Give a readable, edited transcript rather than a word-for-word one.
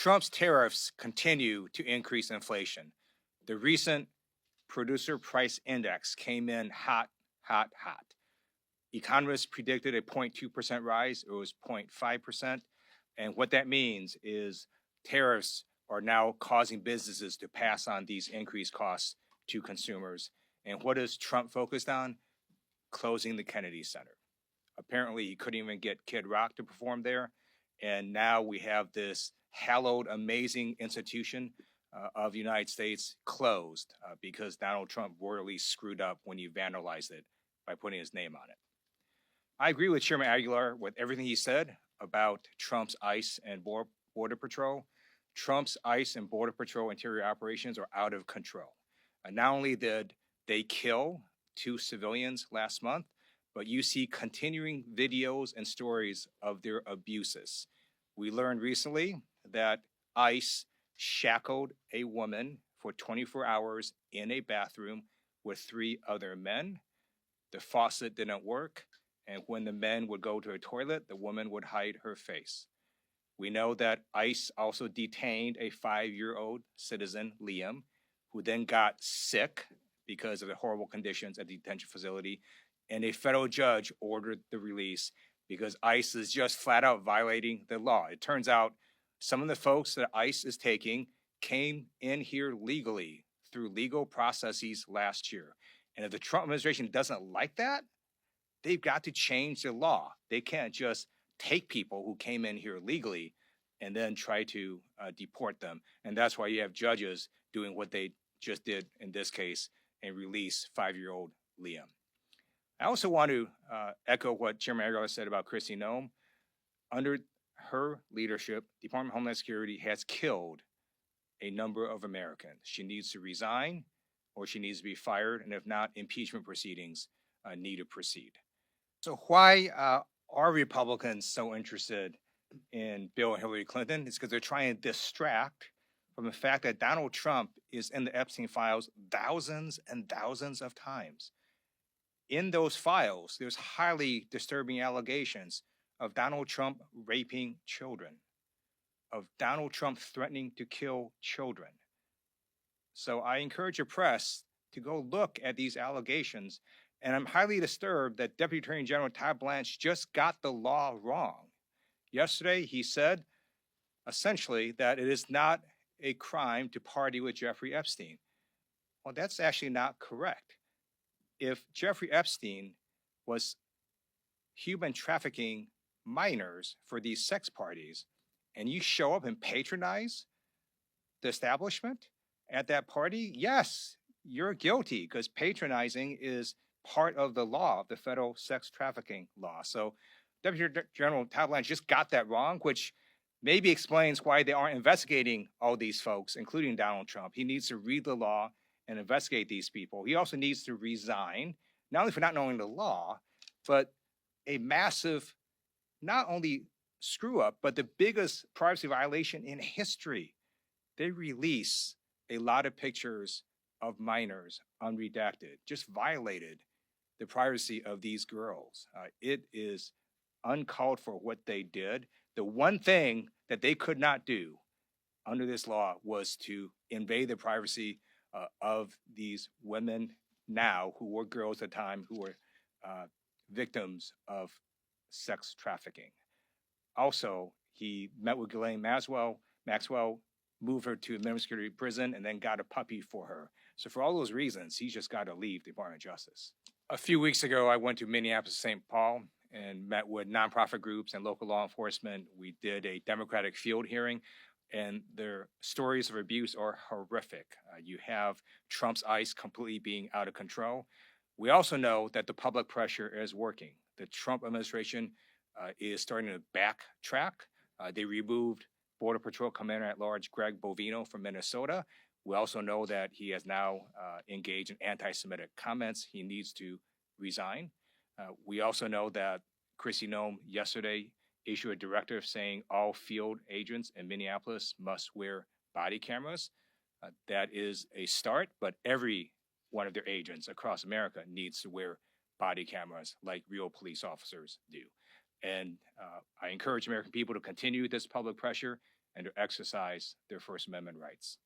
Trump's tariffs continue to increase inflation. The recent producer price index came in hot, hot, hot. Economists predicted a 0.2% rise. It was 0.5%. And what that means is tariffs are now causing businesses to pass on these increased costs to consumers. And what is Trump focused on? Closing the Kennedy Center. Apparently, he couldn't even get Kid Rock to perform there. And now we have this hallowed, amazing institution of the United States closed because Donald Trump royally screwed up when he vandalized it by putting his name on it. I agree with Chairman Aguilar with everything he said about Trump's ICE and Border Patrol. Trump's ICE and Border Patrol interior operations are out of control. And not only did they kill 2 civilians last month, but you see continuing videos and stories of their abuses. We learned recently that ICE shackled a woman for 24 hours in a bathroom with 3 other men. The faucet didn't work, and when the men would go to a toilet, the woman would hide her face. We know that ICE also detained a 5-year-old citizen, Liam, who then got sick because of the horrible conditions at the detention facility, and a federal judge ordered the release because ICE is just flat out violating the law. It turns out some of the folks that ICE is taking came in here legally through legal processes last year. And if the Trump administration doesn't like that, they've got to change the law. They can't just take people who came in here legally and then try to deport them. And that's why you have judges doing what they just did in this case and release 5-year-old Liam. I also want to echo what Chairman Aguilar said about Kristi Noem. Under her leadership, the Department of Homeland Security has killed a number of Americans. She needs to resign or she needs to be fired, and if not, impeachment proceedings need to proceed. So why are Republicans so interested in Bill and Hillary Clinton? It's because they're trying to distract from the fact that Donald Trump is in the Epstein files thousands and thousands of times. In those files, there's highly disturbing allegations of Donald Trump raping children, of Donald Trump threatening to kill children. So I encourage the press to go look at these allegations. And I'm highly disturbed that Deputy Attorney General Todd Blanche just got the law wrong. Yesterday, he said, essentially, that it is not a crime to party with Jeffrey Epstein. Well, that's actually not correct. If Jeffrey Epstein was human trafficking minors for these sex parties, and you show up and patronize the establishment at that party, yes, you're guilty because patronizing is part of the law, of the federal sex trafficking law. So Deputy General Todd Blanche just got that wrong, which maybe explains why they aren't investigating all these folks, including Donald Trump. He needs to read the law and investigate these people. He also needs to resign, not only for not knowing the law, but a massive, not only screw up, but the biggest privacy violation in history. They release a lot of pictures of minors unredacted, just violated the privacy of these girls. It is uncalled for what they did. The one thing that they could not do under this law was to invade the privacy of these women now who were girls at the time who were victims of sex trafficking. Also, he met with Ghislaine Maxwell, moved her to a minimum security prison, and then got a puppy for her. So for all those reasons, he's just got to leave the Department of Justice. A few weeks ago, I went to Minneapolis, St. Paul, and met with nonprofit groups and local law enforcement. We did a Democratic field hearing, and their stories of abuse are horrific. You have Trump's ICE completely being out of control. We also know that the public pressure is working. The Trump administration is starting to backtrack. They removed Border Patrol Commander-at-Large Greg Bovino from Minnesota. We also know that he has now engaged in anti-Semitic comments. He needs to resign. We also know that Kristi Noem yesterday issued a directive saying all field agents in Minneapolis must wear body cameras. That is a start, but every one of their agents across America needs to wear body cameras like real police officers do. And I encourage American people to continue this public pressure and to exercise their First Amendment rights.